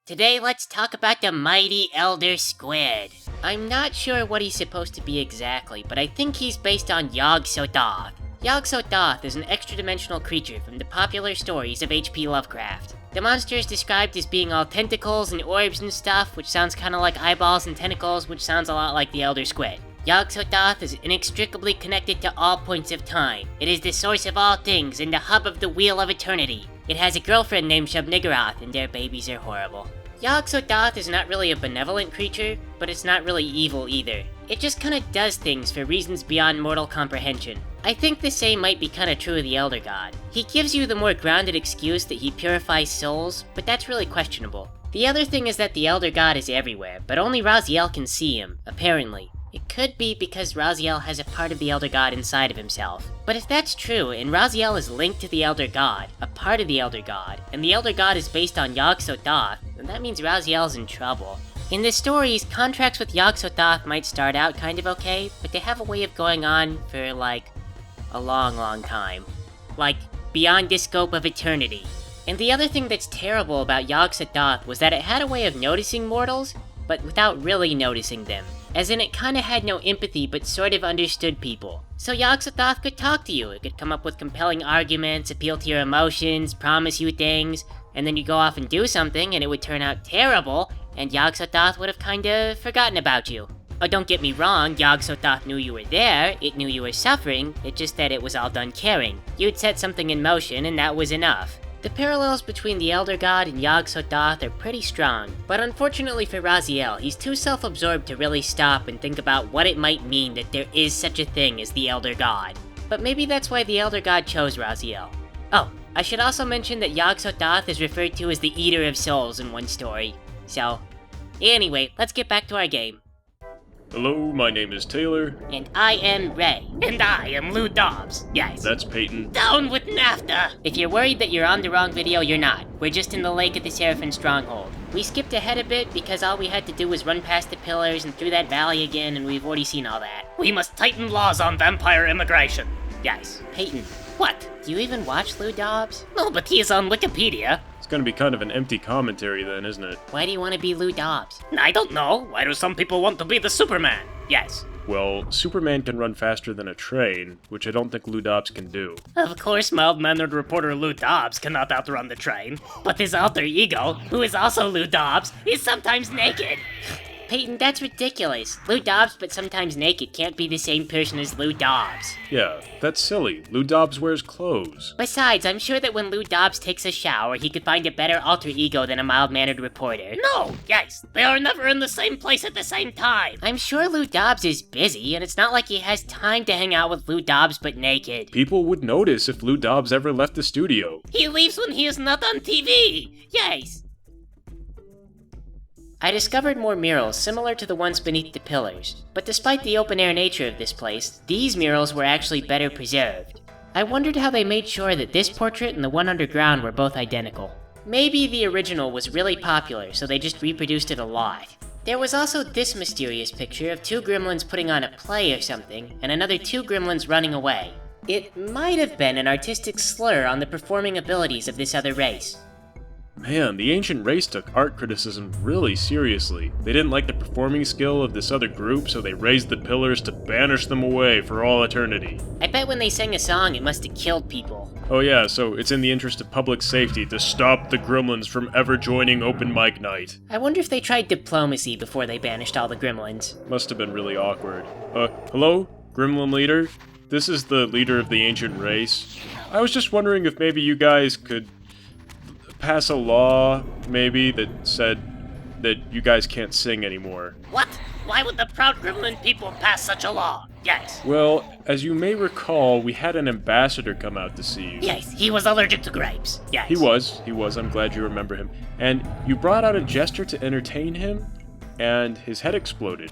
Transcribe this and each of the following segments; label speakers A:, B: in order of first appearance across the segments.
A: Today let's talk about the mighty Elder Squid. I'm not sure what he's supposed to be exactly, but I think he's based on Yog-Sothoth. Yog-Sothoth is an extra-dimensional creature from the popular stories of H.P. Lovecraft. The monster is described as being all tentacles and orbs and stuff, which sounds kinda like eyeballs and tentacles, which sounds a lot like the Elder Squid. Yog-Sothoth is inextricably connected to all points of time. It is the source of all things and the hub of the Wheel of Eternity. It has a girlfriend named Shub-Niggurath, and their babies are horrible. Yog-Sothoth is not really a benevolent creature, but it's not really evil either. It just kinda does things for reasons beyond mortal comprehension. I think the same might be kinda true of the Elder God. He gives you the more grounded excuse that he purifies souls, but that's really questionable. The other thing is that the Elder God is everywhere, but only Raziel can see him, apparently. It could be because Raziel has a part of the Elder God inside of himself. But if that's true, and Raziel is linked to the Elder God, a part of the Elder God, and the Elder God is based on Yog-Sothoth, then that means Raziel's in trouble. In the stories, contracts with Yog-Sothoth might start out kind of okay, but they have a way of going on for, like, a long time. Like, beyond the scope of eternity. And the other thing that's terrible about Yog-Sothoth was that it had a way of noticing mortals, but without really noticing them. As in, it kinda had no empathy, but sort of understood people. So Yog-Sothoth could talk to you, it could come up with compelling arguments, appeal to your emotions, promise you things, and then you go off and do something, and it would turn out terrible, and Yog-Sothoth would have kinda forgotten about you. Oh, don't get me wrong, Yog-Sothoth knew you were there, it knew you were suffering, it's just that it was all done caring. You'd set something in motion, and that was enough. The parallels between the Elder God and Yog-Sothoth are pretty strong, but unfortunately for Raziel, he's too self-absorbed to really stop and think about what it might mean that there is such a thing as the Elder God. But maybe that's why the Elder God chose Raziel. Oh, I should also mention that Yog-Sothoth is referred to as the Eater of Souls in one story. So, anyway, let's get back to our game.
B: Hello, my name is Taylor.
A: And I am Ray.
C: And I am Lou Dobbs. Yes.
B: That's Peyton.
C: Down with NAFTA!
A: If you're worried that you're on the wrong video, you're not. We're just in the lake at the Seraphim stronghold. We skipped ahead a bit because all we had to do was run past the pillars and through that valley again, and we've already seen all that.
C: We must tighten laws on vampire immigration. Yes.
A: Peyton,
C: What?
A: do you even watch Lou Dobbs?
C: No, but he is on Wikipedia.
B: It's gonna be kind of an empty commentary then, isn't it?
A: Why do you want to be Lou Dobbs?
C: I don't know. Why do some people want to be the Superman? Yes.
B: Well, Superman can run faster than a train, which I don't think Lou Dobbs can do.
C: Of course, mild-mannered reporter Lou Dobbs cannot outrun the train, but his alter ego, who is also Lou Dobbs, is sometimes naked.
A: Peyton, that's ridiculous. Lou Dobbs, but sometimes naked, can't be the same person as Lou Dobbs.
B: Yeah, that's silly. Lou Dobbs wears clothes.
A: Besides, I'm sure that when Lou Dobbs takes a shower, he could find a better alter ego than a mild-mannered reporter.
C: No, yes, they are never in the same place at the same time.
A: I'm sure Lou Dobbs is busy, and it's not like he has time to hang out with Lou Dobbs but naked.
B: People would notice if Lou Dobbs ever left the studio.
C: He leaves when he is not on TV. Yes.
A: I discovered more murals similar to the ones beneath the pillars, but despite the open-air nature of this place, these murals were actually better preserved. I wondered how they made sure that this portrait and the one underground were both identical. Maybe the original was really popular, so they just reproduced it a lot. There was also this mysterious picture of two gremlins putting on a play or something, and another two gremlins running away. It might have been an artistic slur on the performing abilities of this other race.
B: Man, the ancient race took art criticism really seriously. They didn't like the performing skill of this other group, so they raised the pillars to banish them away for all eternity.
A: I bet when they sang a song, it must have killed people.
B: Oh yeah, so it's in the interest of public safety to stop the gremlins from ever joining open mic night.
A: I wonder if they tried diplomacy before they banished all the gremlins.
B: Must have been really awkward. Hello? Gremlin leader? This is the leader of the ancient race. I was just wondering if maybe you guys could pass a law, maybe, that said that you guys can't sing anymore.
C: What? Why would the proud Gremlin people pass such a law? Yes.
B: Well, as you may recall, we had an ambassador come out to see you.
C: Yes, he was allergic to grapes. Yes.
B: He was, I'm glad you remember him. And you brought out a jester to entertain him, and his head exploded.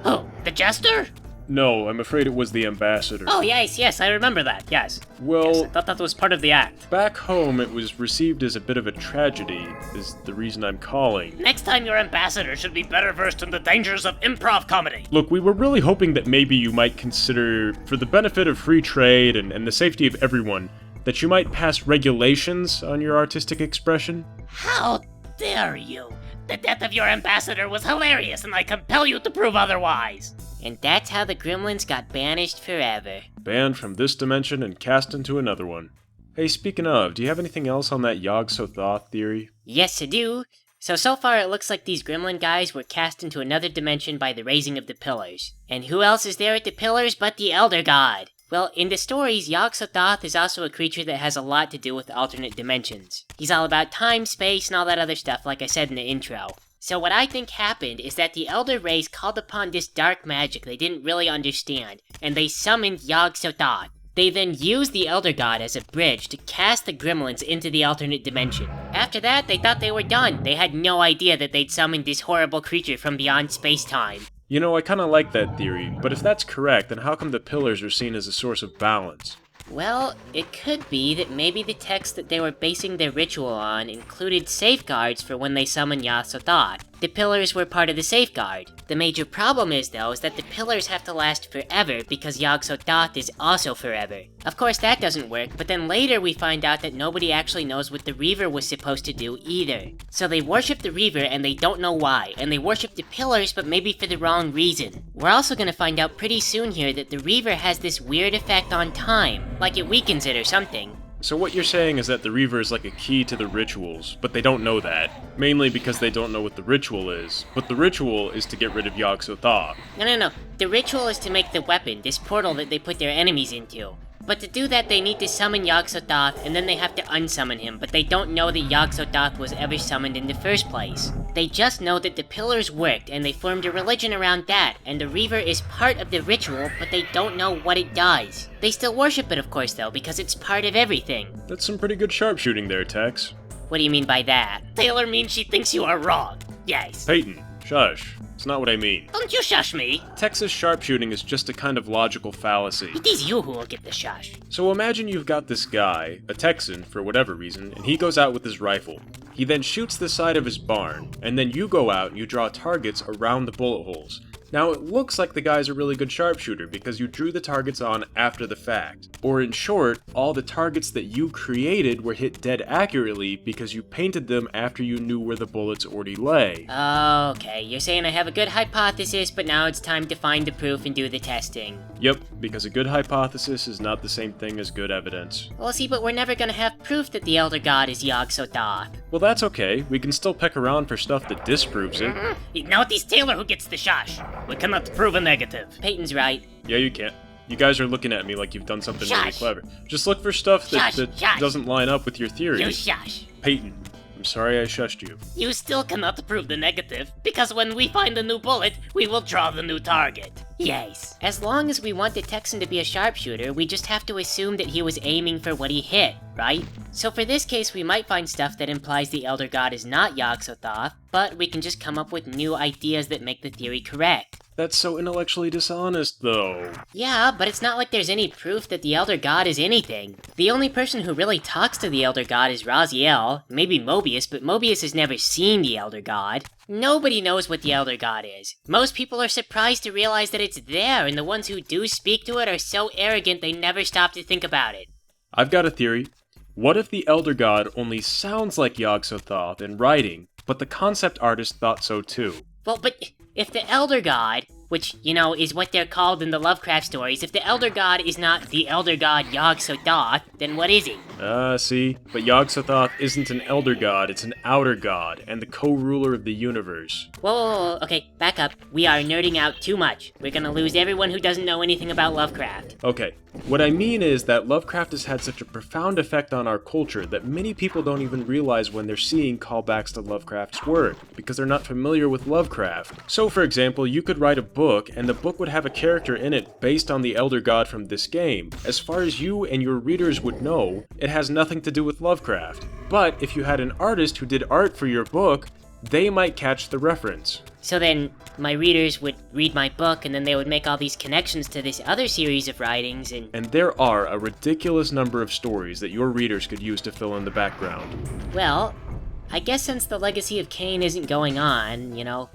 C: Oh, the jester?
B: No, I'm afraid it was the ambassador.
C: Oh, yes, I remember that, yes.
B: Well,
C: Yes, I thought that was part of the act.
B: back home it was received as a bit of a tragedy, is the reason I'm calling.
C: Next time your ambassador should be better versed in the dangers of improv comedy.
B: Look, we were really hoping that maybe you might consider, for the benefit of free trade and the safety of everyone, that you might pass regulations on your artistic expression.
C: How dare you? The death of your ambassador was hilarious, and I compel you to prove otherwise.
A: And that's how the Gremlins got banished forever.
B: Banned from this dimension and cast into another one. Hey, speaking of, do you have anything else on that Yog-Sothoth theory?
A: Yes, I do. So far it looks like these Gremlin guys were cast into another dimension by the raising of the Pillars. And who else is there at the Pillars but the Elder God? Well, in the stories, Yog-Sothoth is also a creature that has a lot to do with alternate dimensions. He's all about time, space, and all that other stuff, like I said in the intro. So what I think happened is that the Elder Race called upon this dark magic they didn't really understand, and they summoned Yog-Sothoth. They then used the Elder God as a bridge to cast the Gremlins into the alternate dimension. After that, they thought they were done. They had no idea that they'd summoned this horrible creature from beyond space-time.
B: You know, I kinda like that theory, but if that's correct, then how come the Pillars are seen as a source of balance?
A: Well, it could be that maybe the text that they were basing their ritual on included safeguards for when they summoned Yog-Sothoth. The Pillars were part of the safeguard. The major problem is, though, is that the Pillars have to last forever because Yog-Sothoth is also forever. Of course, that doesn't work, but then later we find out that nobody actually knows what the Reaver was supposed to do either. So they worship the Reaver and they don't know why, and they worship the Pillars but maybe for the wrong reason. We're also gonna find out pretty soon here that the Reaver has this weird effect on time, like it weakens it or something.
B: So what you're saying is that the Reaver is like a key to the rituals, but they don't know that. Mainly because they don't know what the ritual is. But the ritual is to get rid of Yog-Sothoth.
A: No. The ritual is to make the weapon, this portal that they put their enemies into. But to do that, they need to summon Yog-Sothoth, and then they have to unsummon him, but they don't know that Yog-Sothoth was ever summoned in the first place. They just know that the Pillars worked, and they formed a religion around that, and the Reaver is part of the ritual, but they don't know what it does. They still worship it, of course, though, because it's part of everything.
B: That's some pretty good sharpshooting there, Tex.
A: What do you mean by that?
C: Taylor means she thinks you are wrong. Yes.
B: Peyton, shush. It's not what I mean.
C: Don't you shush me.
B: Tex's sharpshooting is just a kind of logical fallacy.
C: It is you who will get the shush.
B: So imagine you've got this guy, a Texan for whatever reason, and he goes out with his rifle. He then shoots the side of his barn, and then you go out and you draw targets around the bullet holes. Now it looks like the guy's a really good sharpshooter because you drew the targets on after the fact. Or in short, all the targets that you created were hit dead accurately because you painted them after you knew where the bullets already lay.
A: Okay, you're saying I have a good hypothesis, but now it's time to find the proof and do the testing.
B: Yep, because a good hypothesis is not the same thing as good evidence.
A: Well, see, but we're never gonna have proof that the Elder God is Yog-Sothoth.
B: Well, that's okay. We can still peck around for stuff that disproves it.
C: Now it is Taylor who gets the shush. We cannot prove a negative.
A: Peyton's right.
B: Yeah, you can't. You guys are looking at me like you've done something really
C: Shush.
B: clever. Just look for stuff that
C: Shush.
B: doesn't line up with your theory.
C: You shush.
B: Peyton, I'm sorry I shushed you.
C: You still cannot prove the negative, because when we find a new bullet, we will draw the new target. Yes.
A: As long as we want the Texan to be a sharpshooter, we just have to assume that he was aiming for what he hit, right? So for this case, we might find stuff that implies the Elder God is not Yog-Sothoth, but we can just come up with new ideas that make the theory correct.
B: That's so intellectually dishonest, though.
A: Yeah, but it's not like there's any proof that the Elder God is anything. The only person who really talks to the Elder God is Raziel, maybe Mobius, but Mobius has never seen the Elder God. Nobody knows what the Elder God is. Most people are surprised to realize that it's there, and the ones who do speak to it are so arrogant they never stop to think about it.
B: I've got a theory. What if the Elder God only sounds like Yog-Sothoth in writing, but the concept artist thought so too?
A: Well, but if the Elder God, which, you know, is what they're called in the Lovecraft stories, if the Elder God is not the Elder God Yog-Sothoth, then what is he?
B: See? But Yog-Sothoth isn't an Elder God, it's an Outer God, and the co-ruler of the universe.
A: Whoa, okay, back up. We are nerding out too much. We're gonna lose everyone who doesn't know anything about Lovecraft.
B: Okay, what I mean is that Lovecraft has had such a profound effect on our culture that many people don't even realize when they're seeing callbacks to Lovecraft's work, because they're not familiar with Lovecraft. So for example, you could write a book, and the book would have a character in it based on the Elder God from this game. As far as you and your readers would know, it has nothing to do with Lovecraft. But if you had an artist who did art for your book, they might catch the reference.
A: So then, my readers would read my book, and then they would make all these connections to this other series of writings, and
B: there are a ridiculous number of stories that your readers could use to fill in the background.
A: well, I guess since the legacy of Cain isn't going on, you know,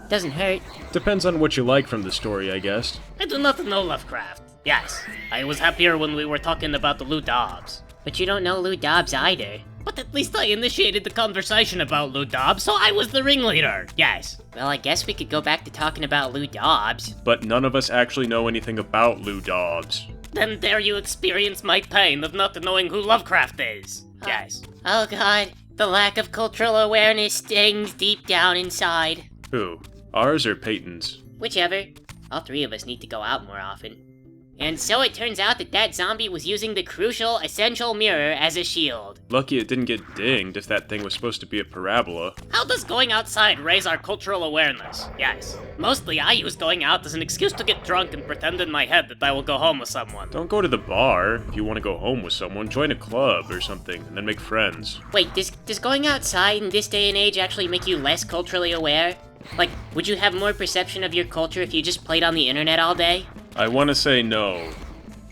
A: doesn't hurt.
B: Depends on what you like from the story, I guess.
C: I do not know Lovecraft. Yes, I was happier when we were talking about the Lou Dobbs.
A: But you don't know Lou Dobbs either.
C: But at least I initiated the conversation about Lou Dobbs, so I was the ringleader. Yes.
A: Well, I guess we could go back to talking about Lou Dobbs.
B: But none of us actually know anything about Lou Dobbs.
C: Then dare you experience my pain of not knowing who Lovecraft is. Yes.
A: Oh god, the lack of cultural awareness stings deep down inside.
B: Who? Ours or Peyton's?
A: Whichever. All three of us need to go out more often. And so it turns out that zombie was using the crucial, essential mirror as a shield.
B: Lucky it didn't get dinged if that thing was supposed to be a parabola.
C: How does going outside raise our cultural awareness? Yes. Mostly I use going out as an excuse to get drunk and pretend in my head that I will go home with someone.
B: Don't go to the bar. If you want to go home with someone, join a club or something, and then make friends.
A: Wait, does going outside in this day and age actually make you less culturally aware? Like, would you have more perception of your culture if you just played on the internet all day?
B: I want to say no,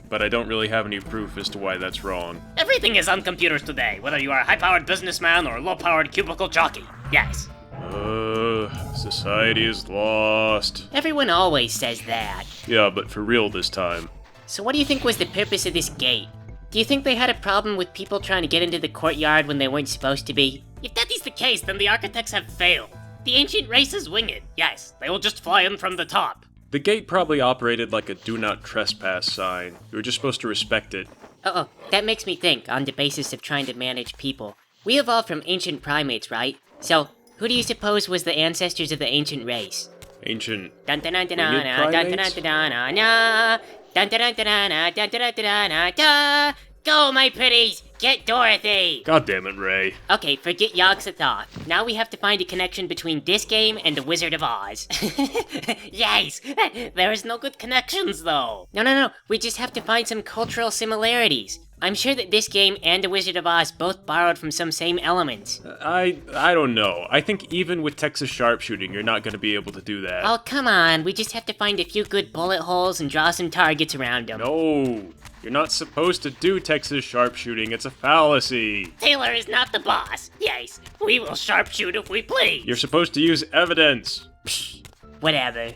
B: but I don't really have any proof as to why that's wrong.
C: Everything is on computers today, whether you are a high-powered businessman or a low-powered cubicle jockey. Yes.
B: Society is lost.
A: Everyone always says that.
B: Yeah, but for real this time.
A: So what do you think was the purpose of this gate? Do you think they had a problem with people trying to get into the courtyard when they weren't supposed to be?
C: If that is the case, then the architects have failed. The ancient races wing it. Yes, they will just fly in from the top.
B: The gate probably operated like a do not trespass sign. You were just supposed to respect it.
A: Oh, that makes me think, on the basis of trying to manage people. We evolved from ancient primates, right? So, who do you suppose was the ancestors of the ancient race?
B: Ancient
A: Dun dun dun dun
B: winged
A: dun dun
B: primates?
A: dun dun dun dun dun dun dun dun dun dun dun dun dun. Go, my pretties! Get Dorothy!
B: God damn it, Ray.
A: Okay, forget Yogg-Sothoth. Now we have to find a connection between this game and The Wizard of Oz.
C: Yes! There is no good connections, though.
A: No. We just have to find some cultural similarities. I'm sure that this game and The Wizard of Oz both borrowed from some same elements.
B: I don't know. I think even with Texas sharpshooting, you're not going to be able to do that.
A: Oh, come on. We just have to find a few good bullet holes and draw some targets around them.
B: No, you're not supposed to do Texas sharpshooting. It's a fallacy.
C: Taylor is not the boss. Yes, we will sharpshoot if we please.
B: You're supposed to use evidence.
A: Whatever.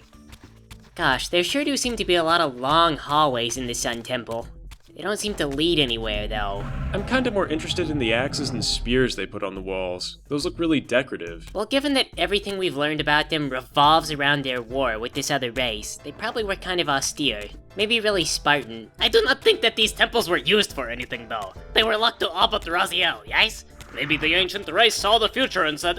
A: Gosh, there sure do seem to be a lot of long hallways in the Sun Temple. They don't seem to lead anywhere, though.
B: I'm kind of more interested in the axes and spears they put on the walls. Those look really decorative.
A: Well, given that everything we've learned about them revolves around their war with this other race, they probably were kind of austere. Maybe really Spartan.
C: I do not think that these temples were used for anything, though. They were locked to all but Raziel, yes? Maybe the ancient race saw the future and said,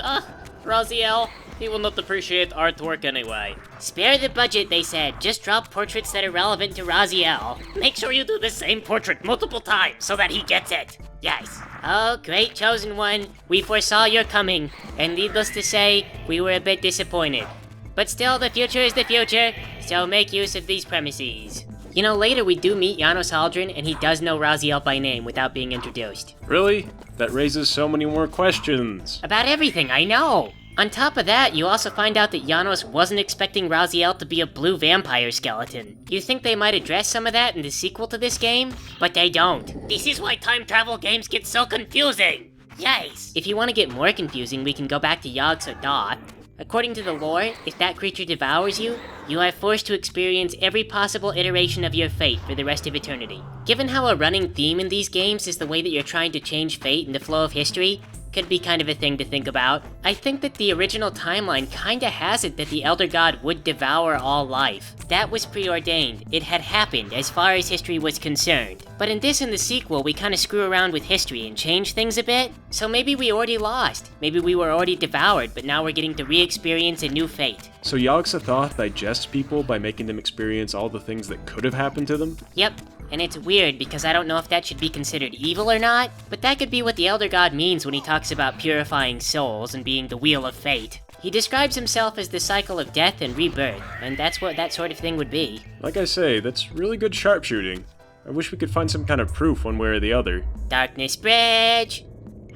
C: Raziel, he will not appreciate artwork anyway.
A: Spare the budget, they said. Just drop portraits that are relevant to Raziel.
C: Make sure you do the same portrait multiple times so that he gets it. Yes.
A: Oh, great chosen one. We foresaw your coming, and needless to say, we were a bit disappointed. But still, the future is the future, so make use of these premises. You know, later we do meet Janos Haldren, and he does know Raziel by name without being introduced.
B: Really? That raises so many more questions.
A: About everything, I know! On top of that, you also find out that Janos wasn't expecting Raziel to be a blue vampire skeleton. You think they might address some of that in the sequel to this game? But they don't.
C: This is why time travel games get so confusing! Yes!
A: If you want to get more confusing, we can go back to Yogg-Sothoth. According to the lore, if that creature devours you, you are forced to experience every possible iteration of your fate for the rest of eternity. Given how a running theme in these games is the way that you're trying to change fate and the flow of history, could be kind of a thing to think about. I think that the original timeline kinda has it that the Elder God would devour all life. That was preordained. It had happened as far as history was concerned. But in this and the sequel, we kinda screw around with history and change things a bit. So maybe we already lost. Maybe we were already devoured, but now we're getting to re-experience a new fate.
B: So Yogg-Sothoth digests people by making them experience all the things that could have happened to them?
A: Yep. And it's weird because I don't know if that should be considered evil or not, but that could be what the Elder God means when he talks about purifying souls and being the wheel of fate. He describes himself as the cycle of death and rebirth, and that's what that sort of thing would be.
B: Like I say, that's really good sharpshooting. I wish we could find some kind of proof one way or the other.
A: Darkness Bridge!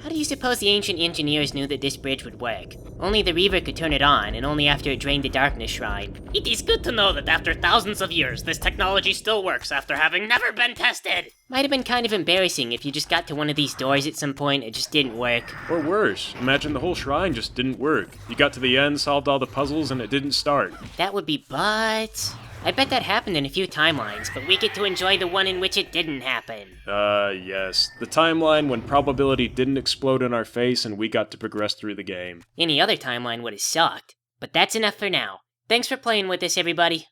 A: How do you suppose the ancient engineers knew that this bridge would work? Only the Reaver could turn it on, and only after it drained the Darkness Shrine.
C: It is good to know that after thousands of years, this technology still works after having never been tested.
A: Might have been kind of embarrassing if you just got to one of these doors at some point and it just didn't work.
B: Or worse, imagine the whole shrine just didn't work. You got to the end, solved all the puzzles, and it didn't start.
A: That would be but... I bet that happened in a few timelines, but we get to enjoy the one in which it didn't happen.
B: Yes. The timeline when probability didn't explode in our face and we got to progress through the game.
A: Any other timeline would have sucked. But that's enough for now. Thanks for playing with us, everybody.